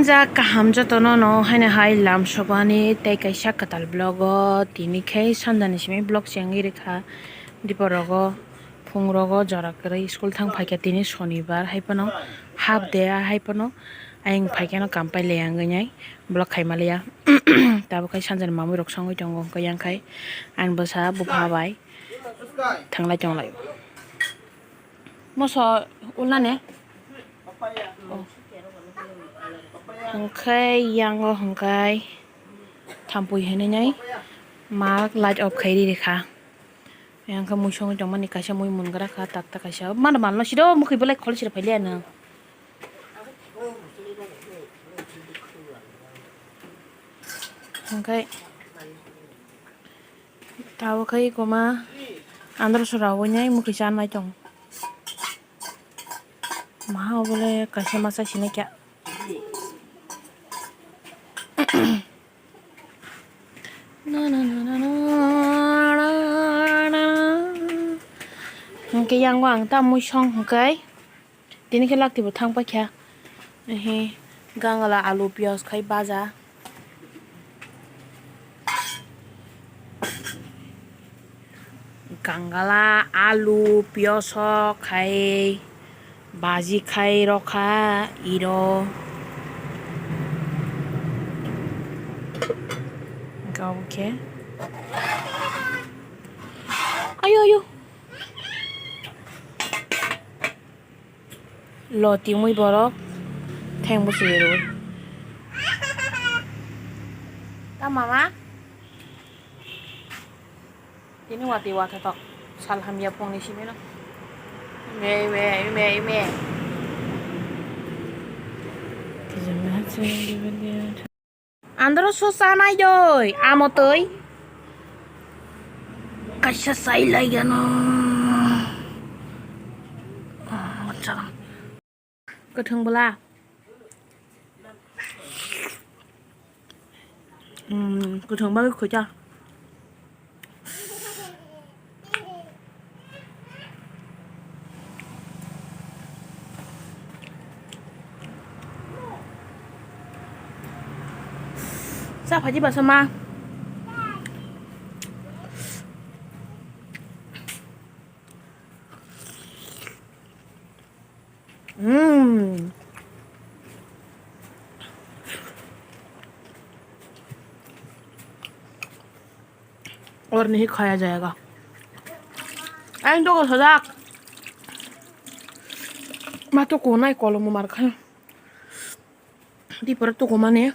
Hanja kahamja tono no haine hai lam sobani tei kaisa katal blogo tini khai sandani simi blog chengi rekha diporogo phungrogo jora krai school thang phaikya tini shonibar haipano half day haipano aing phaikya no kampai leyangai nai blog khaimaliya tabo kai sanjani mamui rok songoi tongo kayang khai ang bosa bupha bai thanglai tonglai moso ulane hingkai yango hingkai thampui hinai mak light off khairi rekha yang mui song jong mani kaisa mui mungra kha takta kaisa man manlo sido mukhi bolai khol sira phaile na hingkai tawo khai koma andro surawo nyai mukhi chanai tong maha bole kaisa masa sine kya hingke yang wang ta mui song hingkai tini ke lakti bo thang pa kya he gangala alu pyaz khai baja gangala alu pyaz khai baji khai rokha iro okay ayo loti mui borok theng bo siro ta mama tini wati wata tok sal hamya pong ni simeno me andro so sanai doi amotoi kaisa sai lai gano macam ketung bela ketung bela kerja sao phải chứ bà sao ma और नहीं खाया जाएगा anh तो có thật mà tôi cố này có một mặt khác đi vào tôi có mà nè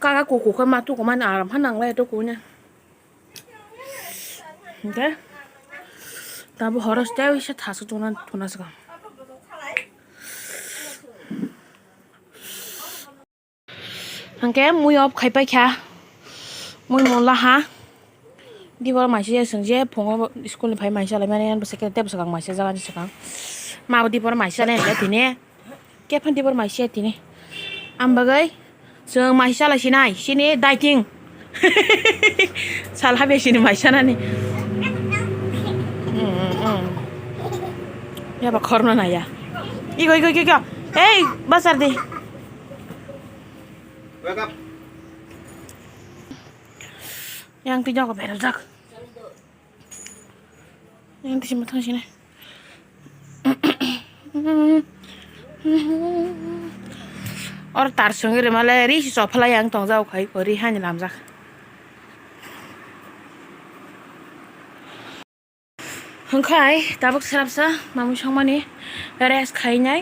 các cô của mà tôi có mà làm hắn năng lại tôi cố nha ok ta bộ horror style sẽ thả xuống trong nó sẽ hàng cái mũi ốp khai bay kia mũi mòn la ha đi vào máy xe sừng dê phong school phải máy xe lại mà anh bớt cái tép sang máy xe ra đi sang mà đi vào máy xe này lại thì nè cái phần đi vào máy xe thì nè anh bagai sừng máy xe lại xin này dieting salah habis ini máy xe này ya pak corona na ya igo hey basar deh wake up yang tiga ko berak yang di sini sini or tar songi remale ri so phala yang tong jau khai ri han lam jak hangkai tabuk serapsa mamu songmani res khainai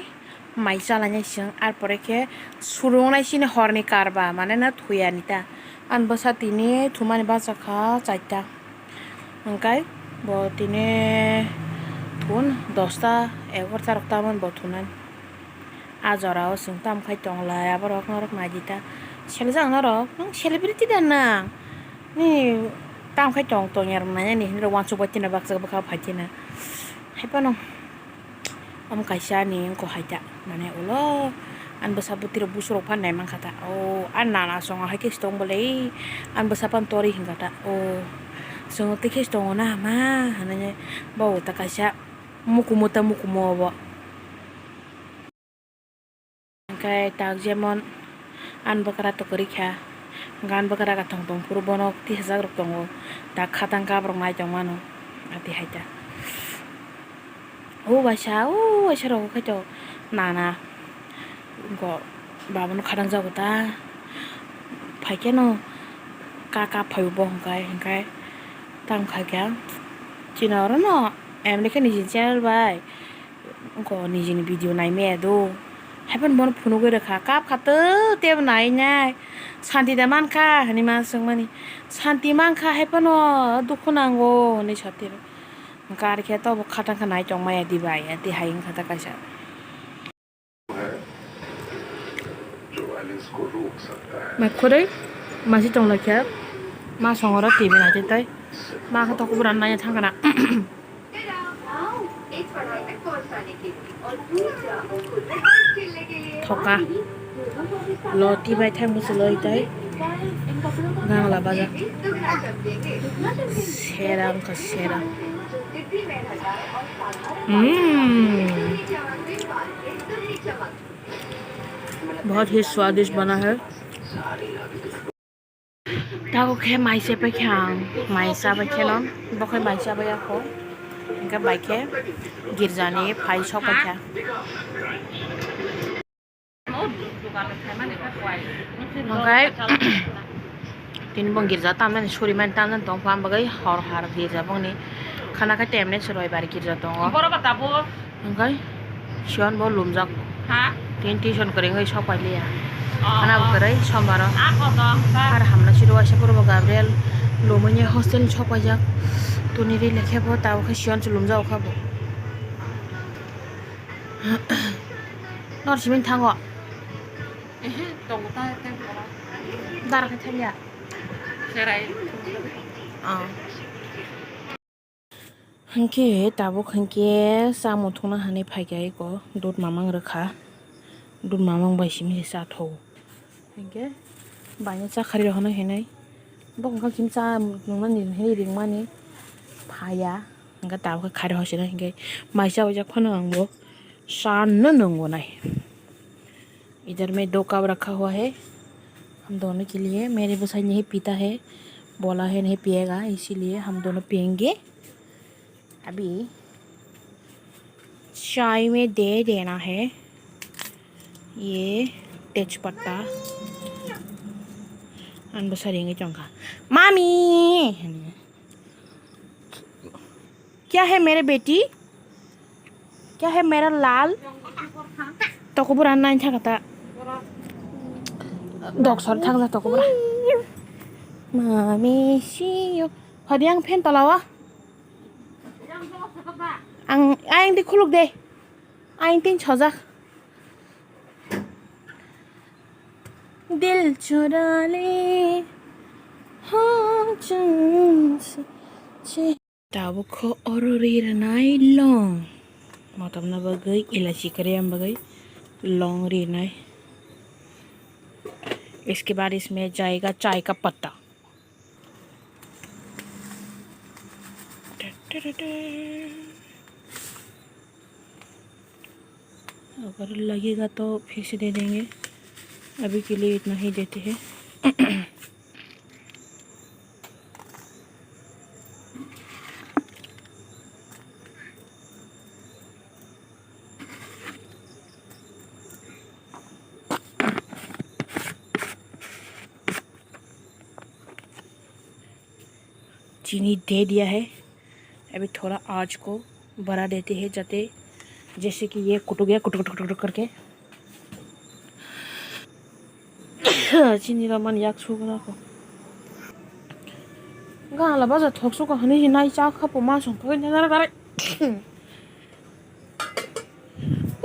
maisa lanya sing ar poreke surungnai sini horni karba manena thuyanita an basa tini thumani basa kha chaita hangkai bo tini thun 10ta 11ta rokta man bo thunan ajorao sing tam khai tongla aborok norok najita seljang norok nang celebrity dana ni tam khai tong tonyar nanya ni wan subatina baksa bakha phatina haipano am kaisa ni ko haita mane ulo an basabutir busro panai mangkata oh an nana songa haike stong boleh an basapan tori hingkata oh songo tike stong na ma hananya bau takasya mukumo bo Hingkai tak jemon an bakara to korikha gan bakara ka tong tong puro bonok 30,000 rok tongo tak khatang ka brong nai tong mano ati haita o baisa rok khai to nana go babano khatang jago ta phaike no ka phai bo hingkai tang khaikya chinaro no emne ke niji channel bai go nijini video nai me do happen bon phno goi rakha kap khatu teb nai nai santi da mankha hani ma sangmani santi mankha happen no dukhu nango ni chate gar khe to khatang kha nai chong mai di bai ati haing khata kaisa ma khore ma si chong lakha ma songora tv na tai ma kha to ko buran nai thangana thoka loti bai thang musuloi tai ngang la baja serang ka serang बहुत ही स्वादिष्ट बना है ताको खे माइसे पे ख्यां माइसा पे खेलन बखे माइसा पे आखो इनका बाइके गिरजाने फाइ शॉप पे ख्या ओंखाय तीन बं गिरजा तामने सरि मान तामने दं फाम बगै हर हर गिरजा बंनि खाना का टेमने सरोय बार गिरजा दं ओंखाय सियन बो लुमजाक हा तीन टिउशन करेंगे सब पाइलिया खाना करे सोमवार और हमना सिरो आसे परबो गाब्रिएल लोमैने हॉस्टेल सब पाइजाक तुनिरि लेखेबो ताव खे सियन से लुमजाव खाबो नरसिमिन थांगो एहे दंगता दारा खे थालिया सेराय हिंखे ताबो हिंखे सामु थुना हाने फाइगाय को दूध मामांग रखा दूध मामांग बाइसिम हे साथौ हिंखे बाइने चा खारि रहना हेनाय बंगा किम चा नंना नि रिंगमानि फाया हिंगा ताबो खारि हसिना हिंगे माइसा वजा फनो आंबो सान नंगो नाय इधर में 2 कप रखा हुआ है हम दोनों के लिए मेरे बसाई नहीं पीता है बोला है नहीं पिएगा इसीलिए हम दोनों पिएंगे अभी चाय में दे देना है ये तेजपत्ता अनबसरेंगे चौंका मामी क्या है मेरे बेटी क्या है मेरा लाल तो को बुरा नाइन था कता डॉक्टर था तो को बुरा मामी सियो हदियां फेन तलावा आं दे खुलुक दे आं तीन छजा दिल चुरा ले हाँ चुन ताबो को औरोरी रनाई लॉन्ग मतलब ना बगई इलायची करे हम बगई लौंग रेनाई इसके बाद इसमें जाएगा चाय का पत्ता अगर लगेगा तो फिर से दे देंगे अभी के लिए इतना ही देते हैं चीनी दे दिया है अभी थोड़ा आँच को बढ़ा देते हैं जाते जैसे कि ये कुट गया कुट करके चीनी रमन याक सुगना को गाला बाजा थोकसो को हनी नाई चा खापो मा सं तो ना रे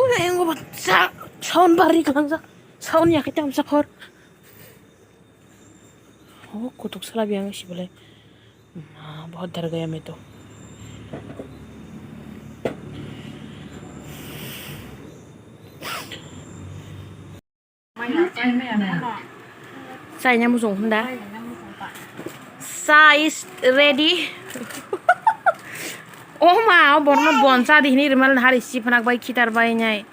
ओरे एंगो बच्चा साउन बारी गलांजा साउन याके ताम सखर ओ कुटुक सला बियांग सिबले बहुत डर गया मैं तो Saya nyamuk sung hunda. Sa is ready. Oh ma, borno bonsa di hini rimal hari si panak bai kitar bai nyai.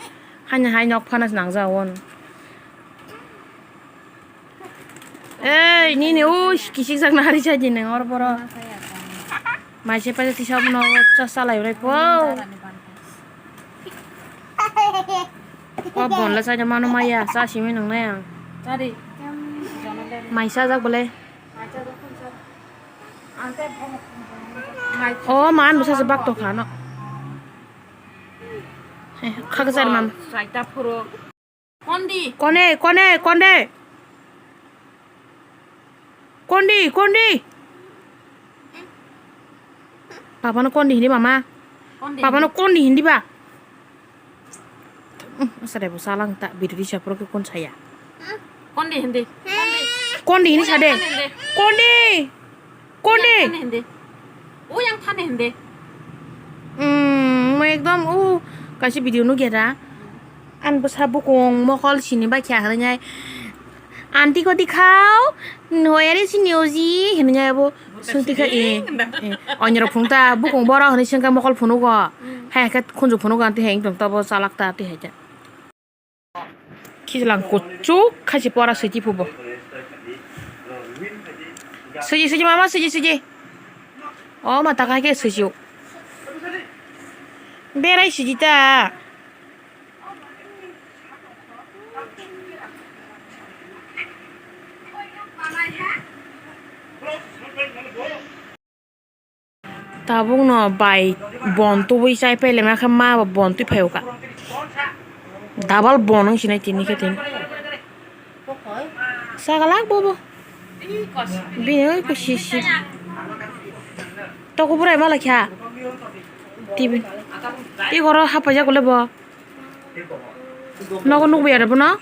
Hanya hai nok panas nang zawon. Eh, ini kisik sang nari saja nih orang poro. Masih pada tisap no salah ya po. Oh bon lah saja mana maya sa simi nang nang. Tadi. Mai sa jak boleh. Oh man bisa sebak tuh kan. Kagak sar mam. Saita puro. Kondi. Konde. Kondi. Papa no kondi hindi mama. Papa no kondi hindi ba? Masa deh salang tak bidu di siapa ke kon saya. Kondi hindi. Kondi ini sade. Kondi. hindi. Yang tane hindi. Ekdom kasih video nu kira. An besar bukong mokol sini ba kya halnya. Anti ko dikau. Noyari si Nyozi henanya bu. Sunti ka Onyro phungta bukong bora hani singka mokol phunu ko. Hai ka kunju phunu ko anti heng dong tabo salak ta ti haja. Kilang kucu kasih pora suji pubo. Suji mama suji. Oh mata kaki suji. Berai suji ta. Tabung no bai bon tu wi sai pele ma khama bon tu pheu ka. Double bonong sini tini ke tin. Sagalak bobo. Bini ko shishi. To ko burai mala kya. Tibin. Ti goro hapaja ko lebo. No ko nuk biar bu no.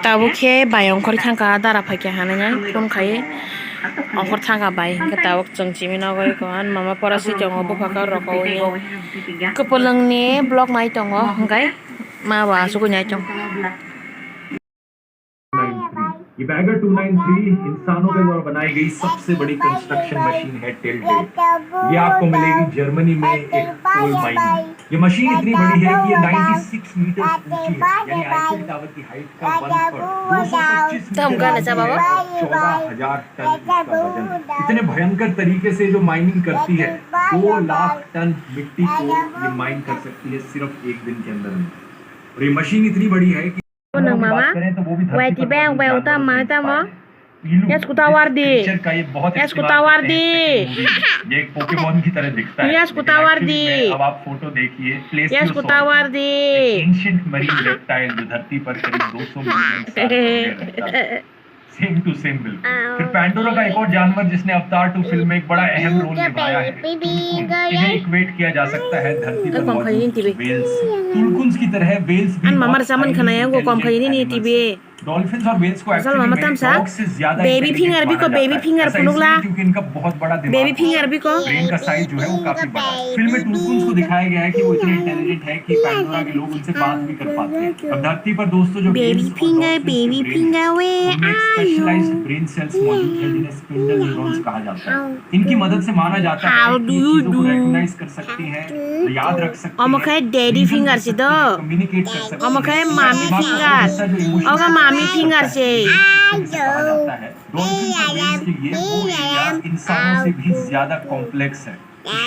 Tabu ke bayong kori thangka dara phakya hananya kon khaye ongkor thangka bay ke tabu jongchimi no goi kon mama porasi jongo bu phaka roko ni kepelang ni blog nai tongo hangkai ma ba su ko nyai chong ये bagger 293 इंसानों के द्वारा बनाई गई सबसे बड़ी construction machine है till date. ये आपको मिलेगी जर्मनी में एक कोल माइन में। ये मशीन इतनी बड़ी है कि ये 96 मीटर ऊंची है, यानी आईफिल टावर की हाइट का 1/3 225 मीटर और 14,000 टन इसका वजन। इतने भयंकर तरीके से जो माइनिंग करती है 2 लाख टन मिट्टी को ये माइन कर सकती है सिर्फ एक दिन के अंदर में। और ये मशीन इतनी बड़ी है कि Nang mama, wai ti bang wai uta ma ta mo. Yes kutawardi. Yes kutawardi. ये एक पोकेमॉन की तरह दिखता है। Yes kutawardi. अब आप फोटो देखिए। Yes kutawardi. Ancient marine reptile जो धरती पर करीब 200 मिलियन साल पहले रहता है। सेम टू सेम बिल्कुल। फिर पैंडोरा का एक और जानवर जिसने अवतार 2 फिल्म में एक बड़ा अहम रोल निभाया है, इन्हें इक्वेट किया जा सकता है धरती पर मौजूद वेल्स। टुलकुन्स की तरह वेल्स भी An mamar zaman kana yang ko kom khayi ni TV. Dolphins और वेल्स को Asal mama tam sa. Dog से ज्यादा Baby finger भी को baby finger पुनुगला. क्योंकि इनका बहुत बड़ा दिमाग Baby finger भी को. ब्रेन का साइज जो है वो काफी बड़ा है। फिल्म में टुलकुन्स को दिखाया गया है कि वो इतने इंटेलिजेंट है कि पैंडोरा के लोग उनसे बात भी कर पाते हैं। अब धरती पर दोस्तों जो Baby finger वे स्पेशलाइज्ड ब्रेन सेल्स मौजूद हैं जिन्हें स्पिंडल न्यूरॉन्स कहा जाता है। इनकी मदद से माना जाता है How कि do you चीजों को do? रिकॉग्नाइज कर सकती हैं, याद रख सकती हैं, Omo khay daddy finger si do. Communicate कर सकती हैं। Omo khay mommy finger. Oga mommy finger si. इंसानों से भी ज्यादा कॉम्प्लेक्स है।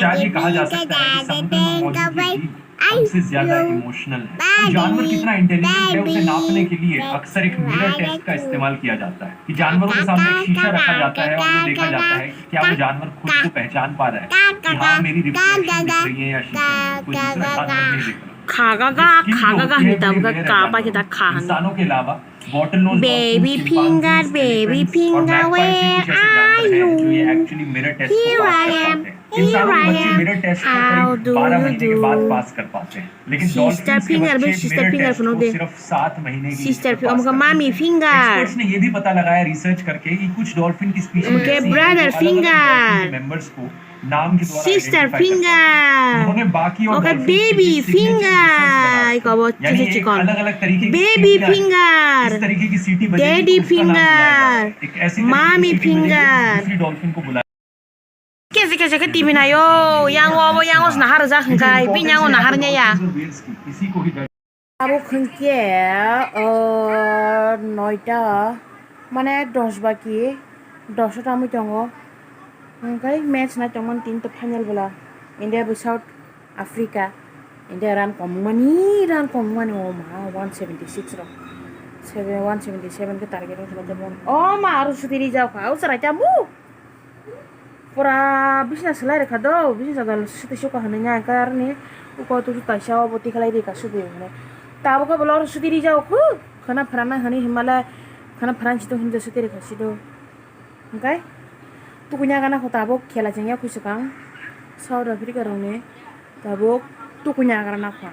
शायद ये कहा जा सकता है कि समुद्र में मौजूद ये जीव हमसे ज्यादा इमोशनल है। तो जानवर कितना इंटेलिजेंट है उसे नापने के लिए अक्सर एक मिरर टेस्ट का इस्तेमाल किया जाता है कि जानवरों के सामने एक शीशा रखा जाता है और ये देखा जाता है कि क्या वो जानवर खुद को पहचान पा रहा है कि हाँ मेरी रिफ्लेक्शन दिख रही है या शीशे में, कोई दूसरा जानवर नहीं दिख रहा। Kaga hita buka kapa kita kahan. इंसानों के अलावा bottlenose Baby finger, where are you? Here I am. Here I am. How do you do? पास कर पाते हैं, लेकिन Sister finger भी sister finger सुनो दे. सिर्फ 7 महीने की Sister finger, हमका mommy finger. एक्सपर्ट्स ने ये भी पता लगाया रिसर्च करके कि कुछ डॉल्फिन की species Okay, brother finger. Members को नाम के द्वारा Sister identify करते हैं। उन्होंने finger. बाकी और Okay, dolphins के baby लिए signature finger. research Ikaw bo यानी chichi एक chikon. अलग-अलग तरीके की Baby सीटियां, इस finger. तरीके की सीटी बजेगी Daddy तो उसका नाम बुलाया जाएगा। finger. एक ऐसी तरीके की Mommy सीटी बजेगी तो finger. दूसरी डॉल्फिन को बुलाया Kasi ke TV na yo. Yang wo yang os nahar za hangkai. Pi yang o naharnya ya. किसी को ही Tabuk hinkhe 9টা মানে 10 বাকি 10টা আমি tongo ओमफ्राय match na tongmon 3 final bola India bu South Africa India run komani oh ma 176 ro 177 ke target ro jabon oh ma aru sudiri jao ka usara jamu pura bisna selai rekha do bisna dal sute shoka hane nya kar ni uko tu ta shawa boti khalai de ka sude ne tabo ka bolor sudiri jao khu khana pharana hani himalaya khana pharan chito hunde sudiri ka sido okay tukunya kana ko tabok khela jengya kusukang South Africa rone tabok tukunya kana kwa